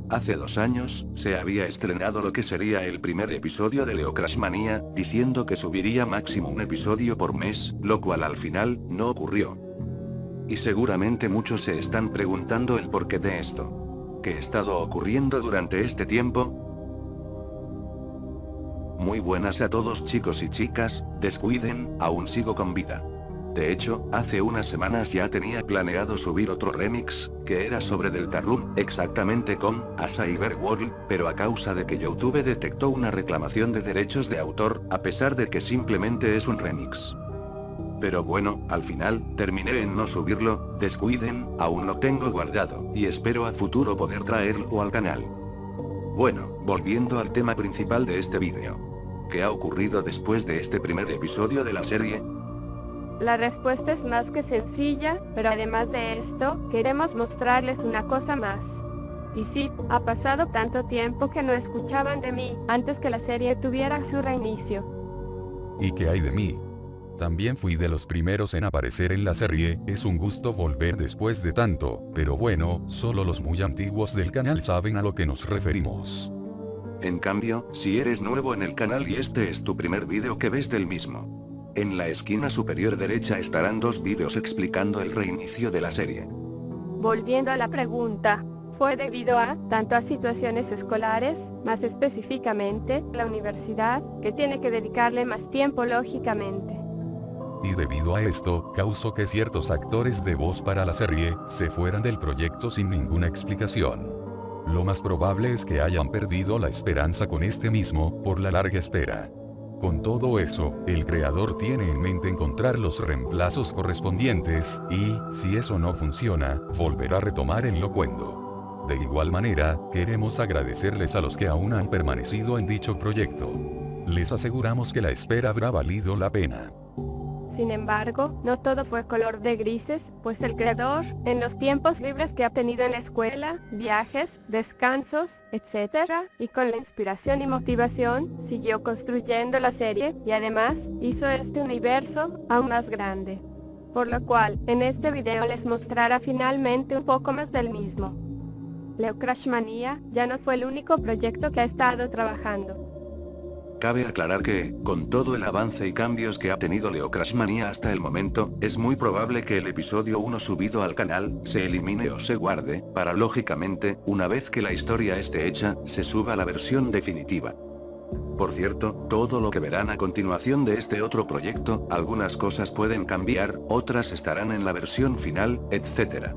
hace 2 años, se había estrenado lo que sería el primer episodio de Leocrashmania, diciendo que subiría máximo un episodio por mes, lo cual al final, no ocurrió. Y seguramente muchos se están preguntando el porqué de esto. ¿Qué ha estado ocurriendo durante este tiempo? Muy buenas a todos chicos y chicas, descuiden, aún sigo con vida. De hecho, hace unas semanas ya tenía planeado subir otro remix, que era sobre Deltarune, exactamente con A Cyberworld, pero a causa de que YouTube detectó una reclamación de derechos de autor, a pesar de que simplemente es un remix. Pero bueno, al final, terminé en no subirlo, descuiden, aún lo tengo guardado, y espero a futuro poder traerlo al canal. Bueno, volviendo al tema principal de este vídeo. ¿Qué ha ocurrido después de este primer episodio de la serie? La respuesta es más que sencilla, pero además de esto, queremos mostrarles una cosa más. Y sí, ha pasado tanto tiempo que no escuchaban de mí, antes que la serie tuviera su reinicio. ¿Y qué hay de mí? También fui de los primeros en aparecer en la serie, es un gusto volver después de tanto, pero bueno, solo los muy antiguos del canal saben a lo que nos referimos. En cambio, si eres nuevo en el canal y este es tu primer vídeo que ves del mismo, en la esquina superior derecha estarán 2 vídeos explicando el reinicio de la serie. Volviendo a la pregunta, fue debido a, tanto a situaciones escolares, más específicamente, la universidad, que tiene que dedicarle más tiempo lógicamente. Y debido a esto, causó que ciertos actores de voz para la serie, se fueran del proyecto sin ninguna explicación. Lo más probable es que hayan perdido la esperanza con este mismo, por la larga espera. Con todo eso, el creador tiene en mente encontrar los reemplazos correspondientes, y, si eso no funciona, volverá a retomar el locuendo. De igual manera, queremos agradecerles a los que aún han permanecido en dicho proyecto. Les aseguramos que la espera habrá valido la pena. Sin embargo, no todo fue color de grises, pues el creador, en los tiempos libres que ha tenido en la escuela, viajes, descansos, etc., y con la inspiración y motivación, siguió construyendo la serie, y además, hizo este universo aún más grande. Por lo cual, en este video les mostrará finalmente un poco más del mismo. Leocrashmania ya no fue el único proyecto que ha estado trabajando. Cabe aclarar que, con todo el avance y cambios que ha tenido Leocrashmania hasta el momento, es muy probable que el episodio 1 subido al canal, se elimine o se guarde, para lógicamente, una vez que la historia esté hecha, se suba la versión definitiva. Por cierto, todo lo que verán a continuación de este otro proyecto, algunas cosas pueden cambiar, otras estarán en la versión final, etc.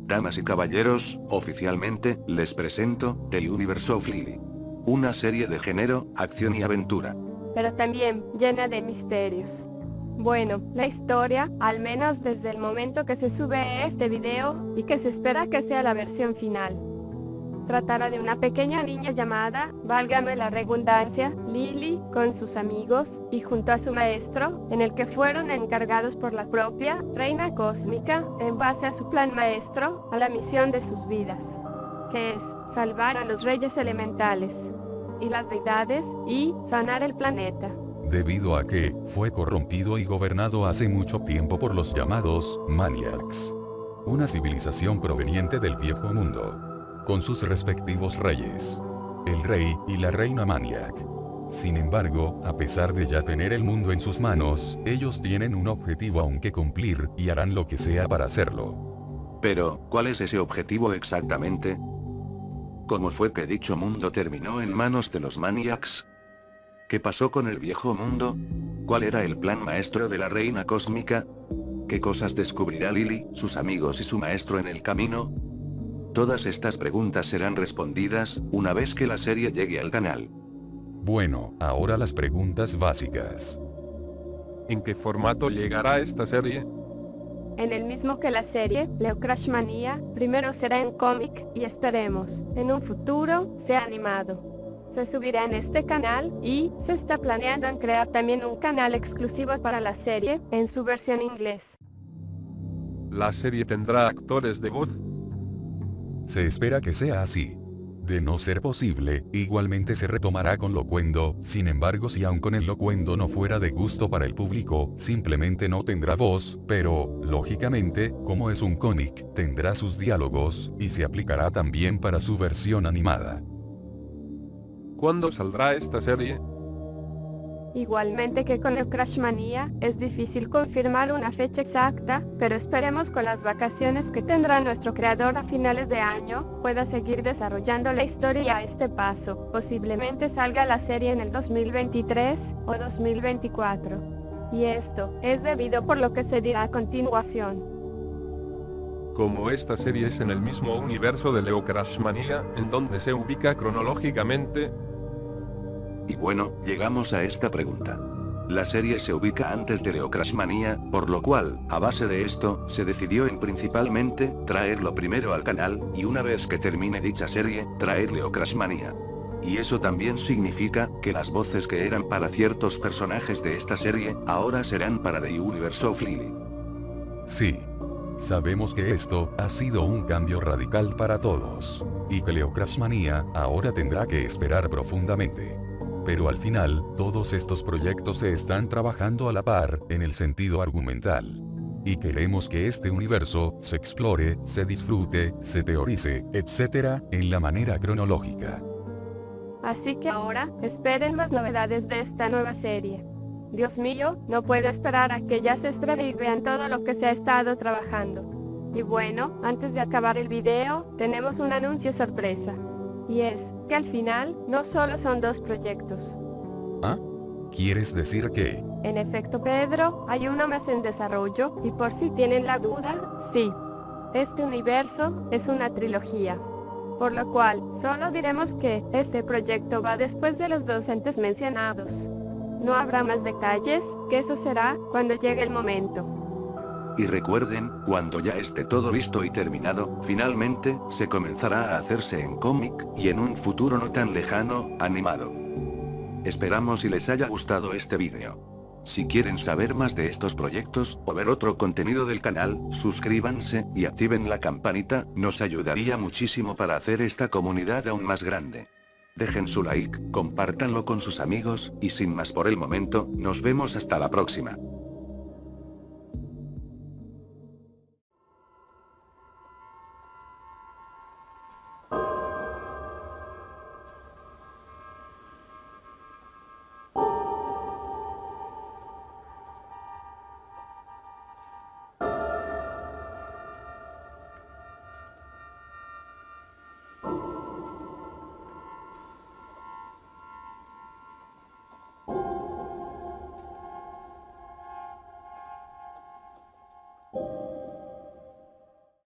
Damas y caballeros, oficialmente, les presento, The Universe of Lily. Una serie de género, acción y aventura. Pero también llena de misterios. Bueno, la historia, al menos desde el momento que se sube este video, y que se espera que sea la versión final, tratará de una pequeña niña llamada, válgame la redundancia, Lily, con sus amigos, y junto a su maestro, en el que fueron encargados por la propia Reina Cósmica, en base a su plan maestro, a la misión de sus vidas, que es salvar a los reyes elementales y las deidades, y sanar el planeta. Debido a que, fue corrompido y gobernado hace mucho tiempo por los llamados Maniacs. Una civilización proveniente del viejo mundo, con sus respectivos reyes. el rey y la reina Maniac. Sin embargo, a pesar de ya tener el mundo en sus manos, ellos tienen un objetivo aún que cumplir, y harán lo que sea para hacerlo. Pero, ¿cuál es ese objetivo exactamente? ¿Cómo fue que dicho mundo terminó en manos de los Maniacs? ¿Qué pasó con el viejo mundo? ¿Cuál era el plan maestro de la reina cósmica? ¿Qué cosas descubrirá Lily, sus amigos y su maestro en el camino? Todas estas preguntas serán respondidas, una vez que la serie llegue al canal. Bueno, ahora las preguntas básicas. ¿En qué formato llegará esta serie? En el mismo que la serie, Leo Crash Manía, primero será en cómic y esperemos, en un futuro, sea animado. Se subirá en este canal y se está planeando en crear también un canal exclusivo para la serie, en su versión inglés. ¿La serie tendrá actores de voz? Se espera que sea así. De no ser posible, igualmente se retomará con Loquendo, sin embargo si aun con el Loquendo no fuera de gusto para el público, simplemente no tendrá voz, pero, lógicamente, como es un cómic, tendrá sus diálogos, y se aplicará también para su versión animada. ¿Cuándo saldrá esta serie? Igualmente que con el Crash Manía, es difícil confirmar una fecha exacta, pero esperemos con las vacaciones que tendrá nuestro creador a finales de año, pueda seguir desarrollando la historia a este paso. Posiblemente salga la serie en el 2023 o 2024. Y esto es debido por lo que se dirá a continuación. Como esta serie es en el mismo universo de Leo Crash Manía, en donde se ubica cronológicamente. Y bueno, llegamos a esta pregunta. La serie se ubica antes de Leo Crash Manía, por lo cual, a base de esto, se decidió en principalmente, traerlo primero al canal, y una vez que termine dicha serie, traer Leo Crash Manía. Y eso también significa, que las voces que eran para ciertos personajes de esta serie, ahora serán para The Universe of Lily. Sí. Sabemos que esto ha sido un cambio radical para todos. Y que Leo Crash Manía ahora tendrá que esperar profundamente. Pero al final, todos estos proyectos se están trabajando a la par, en el sentido argumental. Y queremos que este universo se explore, se disfrute, se teorice, etc., en la manera cronológica. Así que ahora, esperen más novedades de esta nueva serie. Dios mío, no puedo esperar a que ya se estrene y vean todo lo que se ha estado trabajando. Y bueno, antes de acabar el video, tenemos un anuncio sorpresa. Y es, que al final, no solo son 2 proyectos. ¿Ah? ¿Quieres decir que? En efecto, Pedro, hay uno más en desarrollo, y por si tienen la duda, sí. Este universo es una trilogía. Por lo cual, solo diremos que este proyecto va después de los 2 antes mencionados. No habrá más detalles, que eso será cuando llegue el momento. Y recuerden, cuando ya esté todo listo y terminado, finalmente, se comenzará a hacerse en cómic, y en un futuro no tan lejano, animado. Esperamos y les haya gustado este vídeo. Si quieren saber más de estos proyectos, o ver otro contenido del canal, suscríbanse, y activen la campanita, nos ayudaría muchísimo para hacer esta comunidad aún más grande. Dejen su like, compártanlo con sus amigos, y sin más por el momento, nos vemos hasta la próxima.